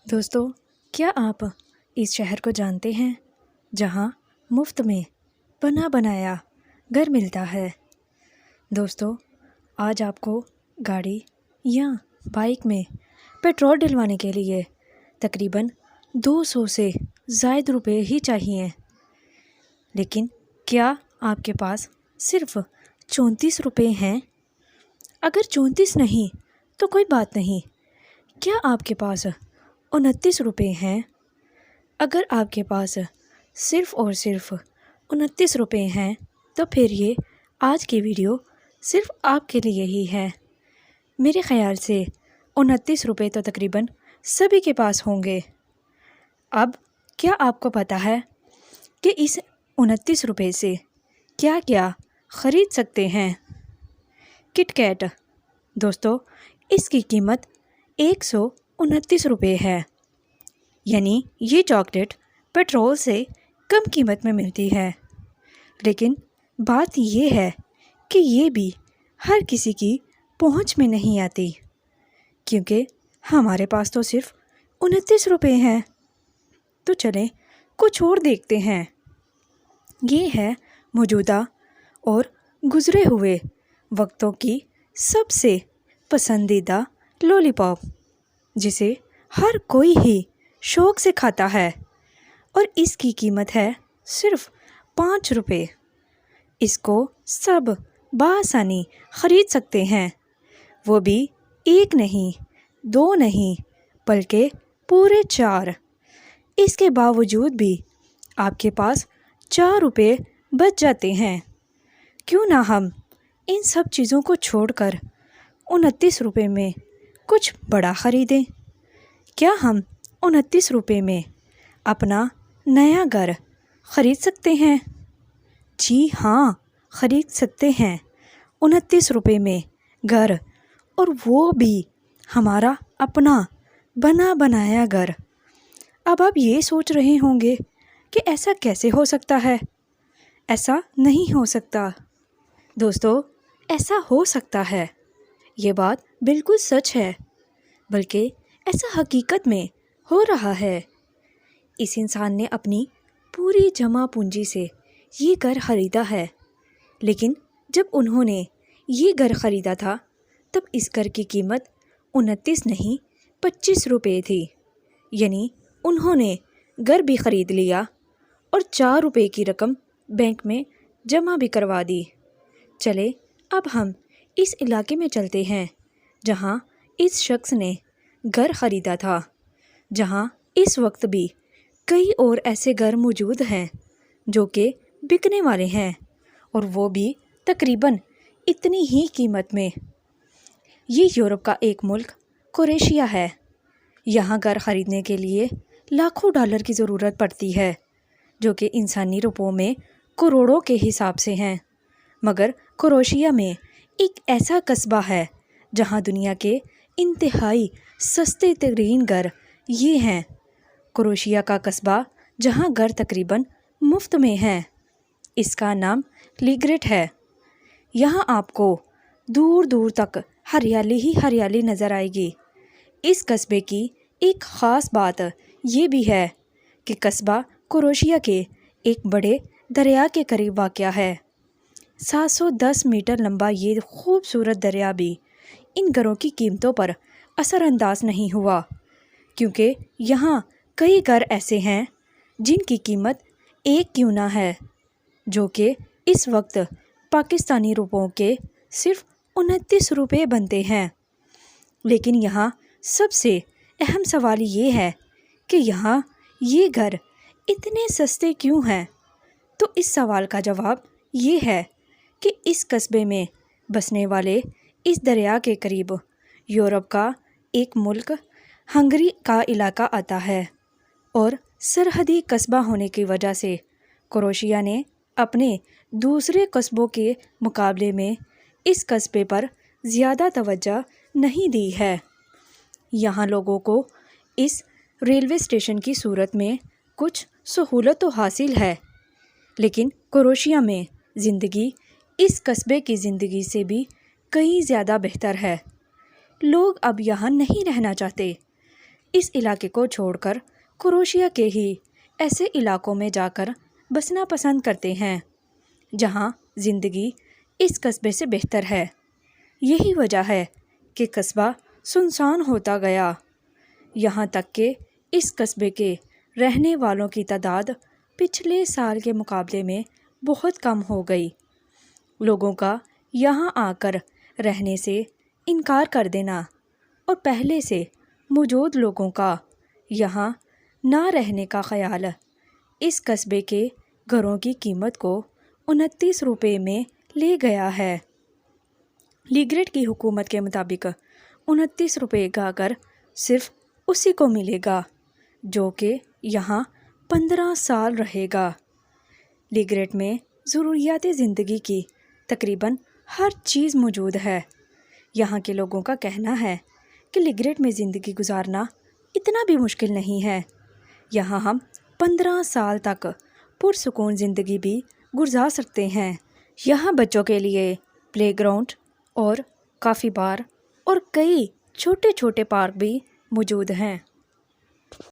دوستو، کیا آپ اس شہر کو جانتے ہیں جہاں مفت میں بنا بنایا گھر ملتا ہے؟ دوستو، آج آپ کو گاڑی یا بائک میں پیٹرول ڈلوانے کے لیے تقریباً 200 سے زائد روپے ہی چاہیے، لیکن کیا آپ کے پاس صرف 34 روپے ہیں؟ اگر 34 نہیں تو کوئی بات نہیں، کیا آپ کے پاس 29 روپے ہیں؟ اگر آپ کے پاس صرف اور صرف 29 روپے ہیں تو پھر یہ آج کی ویڈیو صرف آپ کے لیے ہی ہے۔ میرے خیال سے 29 روپے تو تقریباً سبھی کے پاس ہوں گے۔ اب کیا آپ کو پتہ ہے کہ اس 29 روپے سے کیا کیا خرید سکتے ہیں؟ کٹ کیٹ، دوستو، اس کی قیمت 129 روپے ہے، یعنی یہ چاکلیٹ پیٹرول سے کم قیمت میں ملتی ہے۔ لیکن بات یہ ہے کہ یہ بھی ہر کسی کی پہنچ میں نہیں آتی، کیونکہ ہمارے پاس تو صرف 29 روپے ہیں۔ تو چلیں کچھ اور دیکھتے ہیں۔ یہ ہے موجودہ اور گزرے ہوئے وقتوں کی سب سے پسندیدہ لولی پاپ، جسے ہر کوئی ہی شوق سے کھاتا ہے، اور اس کی قیمت ہے صرف 5 روپے۔ اس کو سب بآسانی خرید سکتے ہیں، وہ بھی ایک نہیں، دو نہیں، بلکہ پورے 4۔ اس کے باوجود بھی آپ کے پاس 4 روپے بچ جاتے ہیں۔ کیوں نہ ہم ان سب چیزوں کو چھوڑ کر 29 روپے میں کچھ بڑا خریدیں؟ کیا ہم 29 روپے میں اپنا نیا گھر خرید سکتے ہیں؟ جی ہاں، خرید سکتے ہیں 29 روپے میں گھر، اور وہ بھی ہمارا اپنا بنا بنایا گھر۔ اب آپ یہ سوچ رہے ہوں گے کہ ایسا کیسے ہو سکتا ہے؟ ایسا نہیں ہو سکتا دوستو، ایسا ہو سکتا ہے، یہ بات بالکل سچ ہے، بلکہ ایسا حقیقت میں ہو رہا ہے۔ اس انسان نے اپنی پوری جمع پونجی سے یہ گھر خریدا ہے، لیکن جب انہوں نے یہ گھر خریدا تھا تب اس گھر کی قیمت 29 نہیں 25 روپے تھی، یعنی انہوں نے گھر بھی خرید لیا اور 4 روپے کی رقم بینک میں جمع بھی کروا دی۔ چلے اب ہم اس علاقے میں چلتے ہیں جہاں اس شخص نے گھر خریدا تھا، جہاں اس وقت بھی کئی اور ایسے گھر موجود ہیں جو کہ بکنے والے ہیں، اور وہ بھی تقریباً اتنی ہی قیمت میں۔ یہ یورپ کا ایک ملک کروشیا ہے۔ یہاں گھر خریدنے کے لیے لاکھوں ڈالر کی ضرورت پڑتی ہے، جو کہ انسانی روپوں میں کروڑوں کے حساب سے ہیں۔ مگر کروشیا میں ایک ایسا قصبہ ہے جہاں دنیا کے انتہائی سستے ترین گھر یہ ہیں۔ کروشیا کا قصبہ جہاں گھر تقریباً مفت میں ہیں، اس کا نام لیگریٹ ہے۔ یہاں آپ کو دور دور تک ہریالی ہی ہریالی نظر آئے گی۔ اس قصبے کی ایک خاص بات یہ بھی ہے کہ قصبہ کروشیا کے ایک بڑے دریا کے قریب واقع ہے۔ 710 میٹر لمبا یہ خوبصورت دریا بھی ان گھروں کی قیمتوں پر اثر انداز نہیں ہوا، کیونکہ یہاں کئی گھر ایسے ہیں جن کی قیمت ایک کیوں نہ ہے، جو کہ اس وقت پاکستانی روپوں کے صرف 29 روپے بنتے ہیں۔ لیکن یہاں سب سے اہم سوال یہ ہے کہ یہاں یہ گھر اتنے سستے کیوں ہیں؟ تو اس سوال کا جواب یہ ہے کہ اس قصبے میں بسنے والے اس دریا کے قریب یورپ کا ایک ملک ہنگری کا علاقہ آتا ہے، اور سرحدی قصبہ ہونے کی وجہ سے کروشیا نے اپنے دوسرے قصبوں کے مقابلے میں اس قصبے پر زیادہ توجہ نہیں دی ہے۔ یہاں لوگوں کو اس ریلوے اسٹیشن کی صورت میں کچھ سہولت تو حاصل ہے، لیکن کروشیا میں زندگی اس قصبے کی زندگی سے بھی کئی زیادہ بہتر ہے۔ لوگ اب یہاں نہیں رہنا چاہتے، اس علاقے کو چھوڑ کر کروشیا کے ہی ایسے علاقوں میں جا کر بسنا پسند کرتے ہیں جہاں زندگی اس قصبے سے بہتر ہے۔ یہی وجہ ہے کہ قصبہ سنسان ہوتا گیا، یہاں تک کہ اس قصبے کے رہنے والوں کی تعداد پچھلے سال کے مقابلے میں بہت کم ہو گئی۔ لوگوں کا یہاں آ کر رہنے سے انکار کر دینا اور پہلے سے موجود لوگوں کا یہاں نہ رہنے کا خیال اس قصبے کے گھروں کی قیمت کو 29 روپے میں لے گیا ہے۔ لیگریٹ کی حکومت کے مطابق 29 روپے کا گھر صرف اسی کو ملے گا جو کہ یہاں 15 سال رہے گا۔ لیگریٹ میں ضروریات زندگی کی تقریباً ہر چیز موجود ہے۔ یہاں کے لوگوں کا کہنا ہے کہ لیگریٹ میں زندگی گزارنا اتنا بھی مشکل نہیں ہے، یہاں ہم 15 سال تک پرسکون زندگی بھی گزار سکتے ہیں۔ یہاں بچوں کے لیے پلے گراؤنڈ اور کافی بار اور کئی چھوٹے چھوٹے پارک بھی موجود ہیں۔